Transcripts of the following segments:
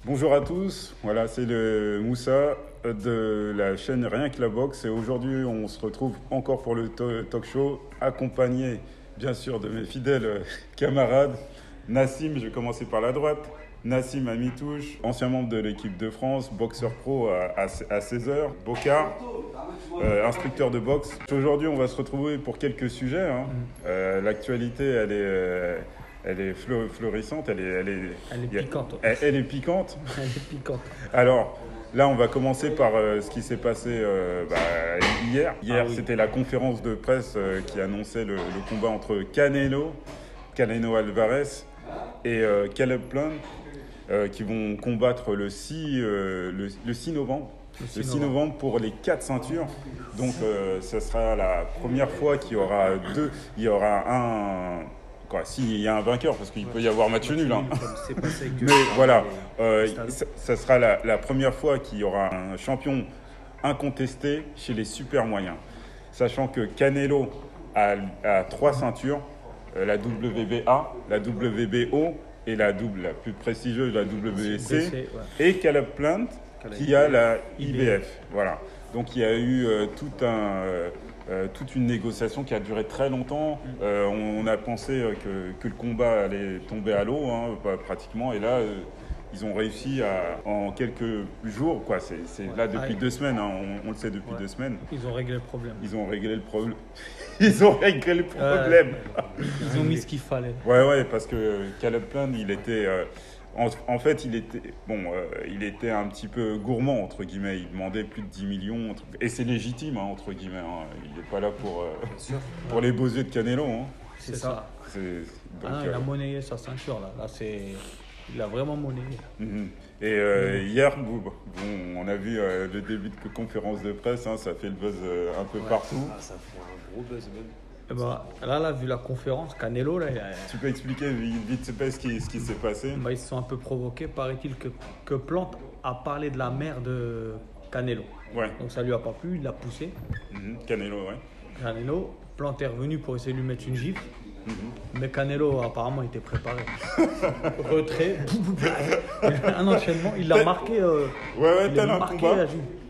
Bonjour à tous, voilà, c'est le Moussa de la chaîne Rien que la boxe et aujourd'hui on se retrouve encore pour le talk show accompagné bien sûr de mes fidèles camarades. Nassim, je vais commencer par la droite. Nassim Amitouche, ancien membre de l'équipe de France, boxeur pro à 16h, Bocard, instructeur de boxe. Aujourd'hui on va se retrouver pour quelques sujets. L'actualité elle est florissante, elle est piquante. Elle est piquante. Elle est piquante. Alors, là, on va commencer par ce qui s'est passé hier. Hier, oui. C'était la conférence de presse qui annonçait le combat entre Canelo Alvarez et Caleb Plant qui vont combattre le 6 novembre. Le 6 novembre pour les 4 ceintures. Donc, ce sera la première fois qu'il y aura s'il y a un vainqueur, parce qu'il peut y avoir match nul. Mais voilà, ça sera la première fois qu'il y aura un champion incontesté chez les super moyens. Sachant que Canelo a 3 ceintures, la WBA, la WBO et la plus prestigieuse, la WBC, et Caleb Plant qui a la IBF. Voilà. Donc il y a eu toute une négociation qui a duré très longtemps. On a pensé que le combat allait tomber à l'eau, pratiquement. Et là, ils ont réussi en quelques jours. C'est là depuis 2 semaines. On le sait depuis 2 semaines. Ils ont réglé le problème. Ils ont réglé le problème. Ils ont réglé le problème. Ils ont mis ce qu'il fallait. Ouais, parce que Caleb Plant, il était... En fait, il était un petit peu gourmand, entre guillemets. Il demandait plus de 10 millions. Et c'est légitime, entre guillemets. Il n'est pas là pour les beaux yeux de Canelo. C'est ça. Il a monnayé sa ceinture, là. Il a vraiment monnayé. Et hier, on a vu le début de conférence de presse. Ça fait le buzz un peu partout. Ça fait un gros buzz même. Là, vu la conférence, Canelo, là, Tu peux expliquer vite fait ce qui s'est passé? Ils se sont un peu provoqués. Paraît-il que Plante a parlé de la mère de Canelo. Ouais. Donc ça lui a pas plu, il l'a poussé. Canelo, ouais. Canelo, Plante est revenu pour essayer de lui mettre une gifle. Mais Canelo, apparemment, était préparé. Retrait, un enchaînement. Il l'a marqué. Tel un combat.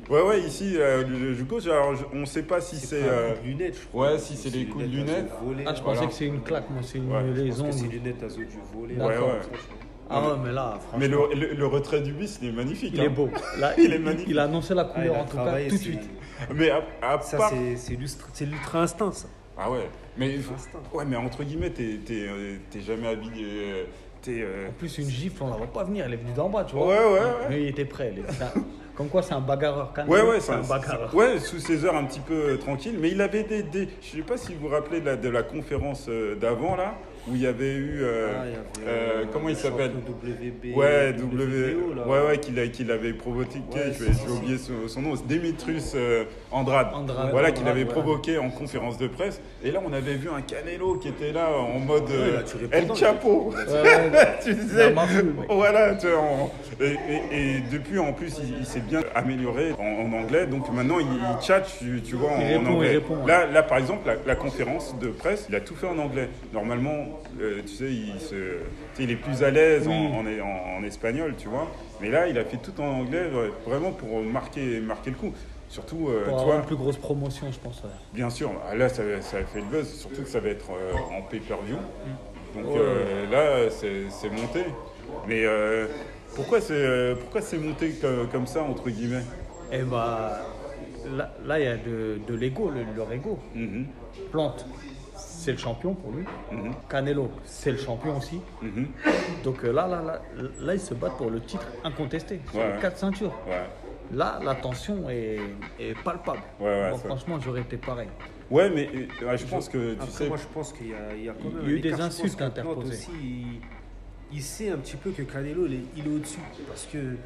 Ouais, ici, du coup, on ne sait pas si c'est. Lunettes, je crois. Ouais, si c'est les coups de lunettes. Je pensais que c'est une claque, moi, c'est une les ongles. C'est les lunettes à du volet. Mais là, franchement. Mais le retrait du bis, il est magnifique. Il est beau. Là, il est magnifique. Il a annoncé la couleur, en tout cas, tout de suite. Mais ça, c'est l'ultra instinct, ça. Ah ouais. Mais entre guillemets, t'es jamais habillé. En plus, une gifle, on la voit pas venir, elle est venue d'en bas, tu vois. Ouais. Mais il était prêt. Comme quoi, c'est un bagarreur. Ouais, c'est un bagarreur. Ouais, sous ses heures un petit peu tranquille. Mais il avait je sais pas si vous vous rappelez de la conférence d'avant, là, où il y avait eu. Comment il s'appelle? WB. Ouais, qu'il avait provoqué. Je vais oublier son nom. Dimitrius Andrade. Voilà, qu'il avait provoqué en conférence de presse. Et là, on avait vu un Canelo qui était là en mode El Chapo. Tu disais. Voilà. Et depuis, en plus, il s'est bien amélioré en anglais. Donc maintenant, il tchatche, tu vois, en anglais. Il répond, là, par exemple, la conférence de presse, il a tout fait en anglais. Normalement, tu sais, il est plus à l'aise en espagnol, tu vois. Mais là, il a fait tout en anglais, vraiment pour marquer le coup. Surtout, pour avoir une plus grosse promotion, je pense. Ouais. Bien sûr. Là, ça a fait le buzz. Surtout que ça va être en pay-per-view. Donc là, c'est monté. Mais pourquoi c'est monté comme ça, entre guillemets? Là, il y a de l'ego, leur ego. Plante, c'est le champion pour lui. Canelo, c'est le champion aussi. Donc là, ils se battent pour le titre incontesté. Sur les 4 ceintures. Ouais. Là, la tension est palpable. Franchement, j'aurais été pareil. Ouais, mais je pense que tu sais. Moi, je pense qu'il y a quand même. Il y a eu des insultes interposées. Aussi, il sait un petit peu que Canelo, il est au-dessus. Parce que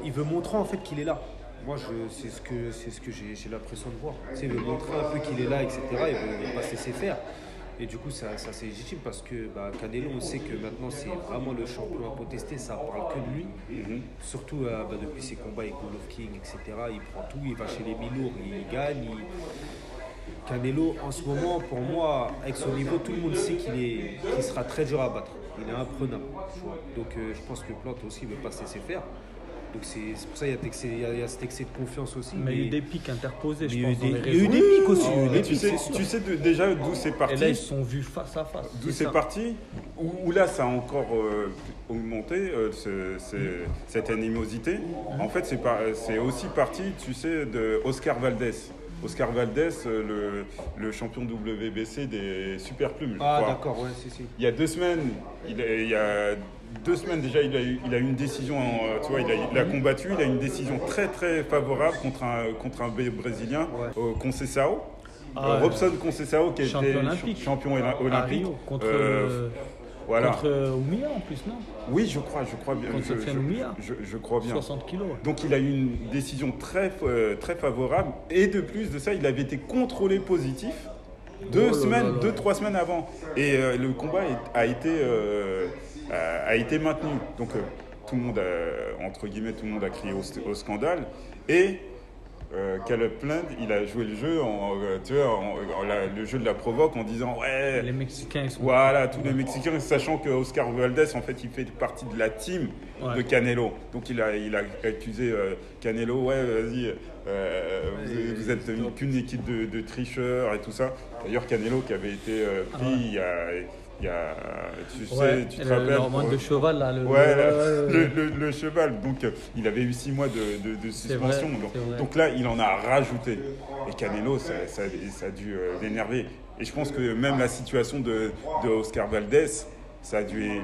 il veut montrer en fait qu'il est là. Moi, c'est ce que j'ai l'impression de voir. Il veut montrer un peu qu'il est là, etc. Il veut pas se laisser faire. Et du coup, ça c'est légitime parce que Canelo, on sait que maintenant, c'est vraiment le champion incontesté. Ça ne parle que de lui. Surtout depuis ses combats avec Golovkin, etc. Il prend tout, il va chez les mi-lourds, il gagne. Canelo, en ce moment, pour moi, avec son niveau, tout le monde sait qu'il sera très dur à battre. Il est imprenable. Tu vois. Donc je pense que Plante aussi ne veut pas se laisser faire. Donc c'est pour ça qu'il y a cet excès de confiance aussi. Mais il y a eu des pics interposés, je pense. Il y a eu des pics aussi. Tu sais déjà d'où c'est parti. Et là, ils se sont vus face à face. D'où c'est parti. Où là, ça a encore augmenté cette animosité. En fait, c'est aussi parti, tu sais, de Oscar Valdez. Oscar Valdez, le champion WBC des super plumes. Ah d'accord, ouais, si. Il y a 2 semaines, il y a 2 semaines déjà, il a eu une décision, tu vois, il a combattu, il a une décision très très favorable contre un Brésilien, Conceição. Robson Conceição, qui était champion olympique. Contre voilà. Contre Oumia en plus, non? Oui, je crois bien. Contre Sofiane Oumia. Je crois bien. 60 kilos. Ouais. Donc il a eu une décision très favorable. Et de plus de ça, il avait été contrôlé positif 3 semaines avant. Et le combat a été maintenu. Donc tout le monde a crié au scandale. Et Caleb Plant, il a joué le jeu, le jeu de la provoque en disant ouais. Les Mexicains, ils sont. Voilà, tous les Mexicains, sachant que Oscar Valdez, en fait, il fait partie de la team de Canelo. Donc il a accusé Canelo, ouais, vas-y, vous êtes qu'une équipe de tricheurs et tout ça. D'ailleurs, Canelo qui avait été pris il y a, tu te rappelles l'hormone de cheval là. Le cheval. Donc il avait eu 6 mois de suspension. Donc là, il en a rajouté. Et Canelo, ça a dû l'énerver. Et je pense que même la situation de Oscar Valdez, ça a dû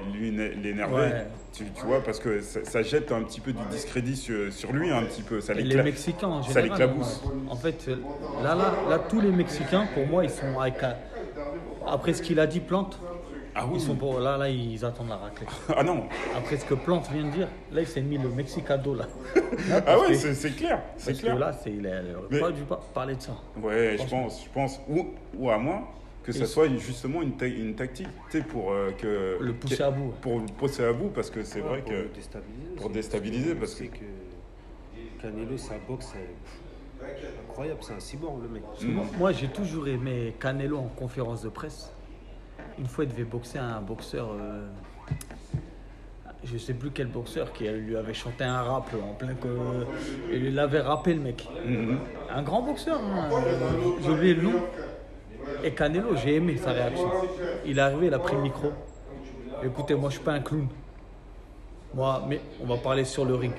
l'énerver. Ouais. Tu vois, parce que ça jette un petit peu du discrédit sur lui, un petit peu. Les Mexicains en général. Ça l'éclabousse. En fait, là, tous les Mexicains, pour moi, ils sont avec. Après ce qu'il a dit, Plante. Ah oui. Là, ils attendent la raclée. Ah non. Après ce que Plante vient de dire, là, il s'est mis le Mexicado là. Ah ouais, c'est clair. Parce que là, il n'a pas dû parler de ça. Ouais, je pense. Ou à moins que ça soit justement une tactique, tu sais, pour que le pousser à bout. Pour le pousser à bout, parce que c'est vrai que pour déstabiliser, parce que Canelo, sa boxe, c'est incroyable, c'est un cyborg le mec. Moi, j'ai toujours aimé Canelo en conférence de presse. Une fois, il devait boxer un boxeur, je ne sais plus quel boxeur, qui lui avait chanté un rap en plein. Il l'avait rappé, le mec. Un grand boxeur, hein, j'ai oublié le nom. Et Canelo, j'ai aimé sa réaction. Il est arrivé, il a pris le micro. Écoutez, moi, je ne suis pas un clown. Mais on va parler sur le ring.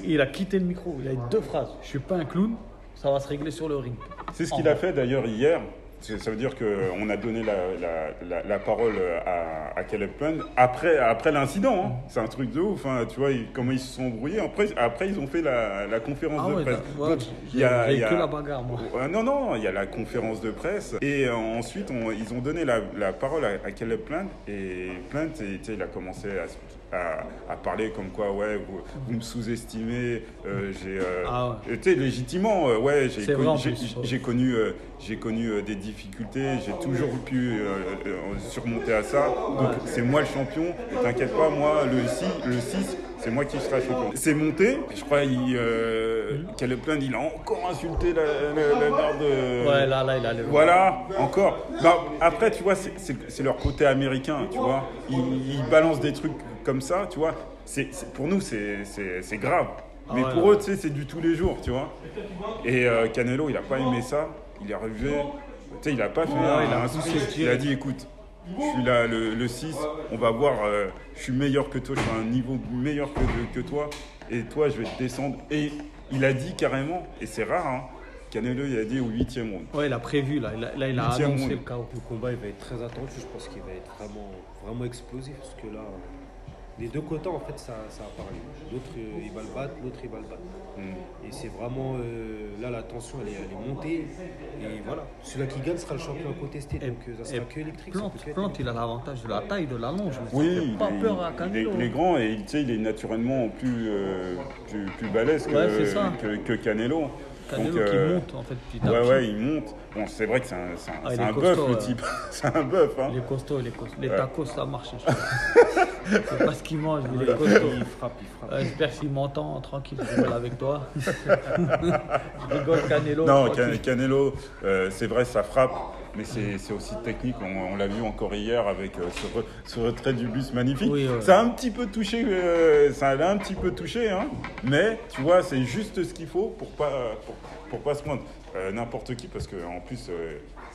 Il a quitté le micro, il a eu 2 phrases. Je ne suis pas un clown, ça va se régler sur le ring. C'est ce qu'il a fait d'ailleurs hier. Ça veut dire qu'on a donné la parole à Caleb Plant après l'incident. Hein. C'est un truc de ouf. Hein. Tu vois comment ils se sont embrouillés. Après, ils ont fait la conférence de presse. Donc, il y a que la bagarre, moi. Non, il y a la conférence de presse. Et ensuite, ils ont donné la parole à Caleb Plant. Et Plant, il a commencé à parler comme quoi, ouais, vous me sous-estimez. Tu sais, légitimement, ouais, j'ai connu des difficultés, j'ai toujours pu surmonter à ça. Donc c'est moi le champion, ne t'inquiète pas, moi le 6, c'est moi qui serai champion. C'est monté, je crois Caleb Plant, il a encore insulté la mère de... Ouais, là, il a le... Voilà, encore. Après, tu vois, c'est leur côté américain, tu vois. Ils balancent des trucs comme ça, tu vois. Pour nous, c'est grave. Mais pour eux, tu sais, c'est du tous les jours, tu vois. Et Canelo, il n'a pas aimé ça. Il est arrivé, tu sais, il n'a pas fait un souci. Il a dit, écoute, je suis là le 6, on va voir, je suis meilleur que toi, je suis à un niveau meilleur que toi, et toi, je vais te descendre. Et il a dit carrément, et c'est rare, hein, Canelo, il a dit au 8e round. Ouais, il a prévu, là il a annoncé le chaos. Le combat, il va être très attendu, je pense qu'il va être vraiment explosif, parce que là... Les 2 côtés, en fait, ça a parlé. L'autre, il va le battre, l'autre, il va le battre. Et c'est vraiment... là, la tension, elle est montée. Et voilà. Celui-là qui gagne sera le champion contesté. Donc, ça sera que électrique. Plante, il a l'avantage de la taille, de l'allonge. Oui, pas peur à Canelo. Il est grand et tu sais, il est naturellement plus balèze que Canelo. Canelo qui monte en fait petit à petit. Ouais, il monte. Bon, c'est vrai que c'est un costaud, bœuf, le type. C'est un bœuf. Hein. Il est costaud, Les tacos, ça marche. C'est pas ce qu'il mange, mais il est costaud. Il frappe. J'espère s'il m'entend, tranquille, je rigole avec toi. Je rigole, Canelo. Non, Canelo, c'est vrai, ça frappe. Mais c'est aussi technique, on l'a vu encore hier avec ce retrait du bus magnifique. Oui, ça l'a un petit peu touché, hein, mais tu vois, c'est juste ce qu'il faut pour pas se prendre n'importe qui, parce qu'en plus,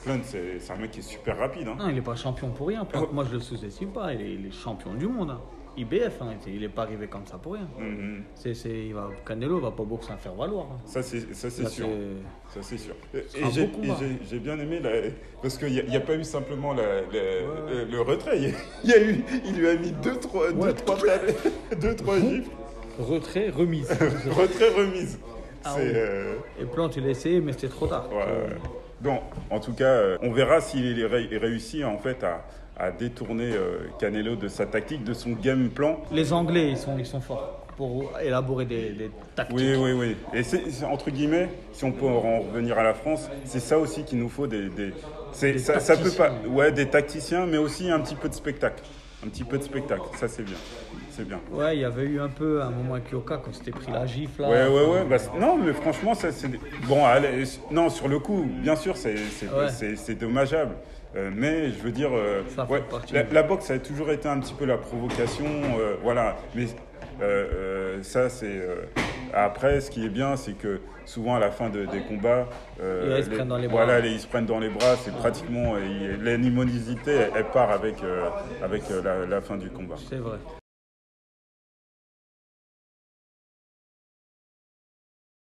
Plant, c'est un mec qui est super rapide. Hein. Non, il n'est pas champion pour rien. Plant, moi, je le sous-estime pas, il est champion du monde. Hein. IBF, hein, il n'est pas arrivé comme ça pour rien. Canelo va pas boxer à faire valoir. Hein. Ça c'est sûr. Ça c'est sûr. Et j'ai bien aimé parce qu'il n'y a pas eu simplement le retrait. Il lui a mis deux trois gifles. Retrait, remise. Retrait, remise. Et Plant, il a essayé, mais c'était trop tard. Bon, en tout cas, on verra s'il réussit en fait à détourner Canelo de sa tactique, de son game plan. Les Anglais, ils sont forts pour élaborer des tactiques. Oui. Et c'est entre guillemets, si on peut en revenir à la France, c'est ça aussi qu'il nous faut ça peut pas, des tacticiens, mais aussi un petit peu de spectacle. Ça c'est bien. Ouais, il y avait eu un peu un moment avec Yoka quand c'était pris la gifle. Là. Ouais. Non, mais franchement, ça c'est bon. Allez, non, sur le coup, bien sûr, c'est dommageable. Mais je veux dire, la boxe ça a toujours été un petit peu la provocation, voilà. Mais ça c'est. Après, ce qui est bien, c'est que souvent à la fin des combats, ils se prennent dans les bras. Voilà, ils se prennent dans les bras. C'est pratiquement l'animosité, elle part avec la fin du combat. C'est vrai.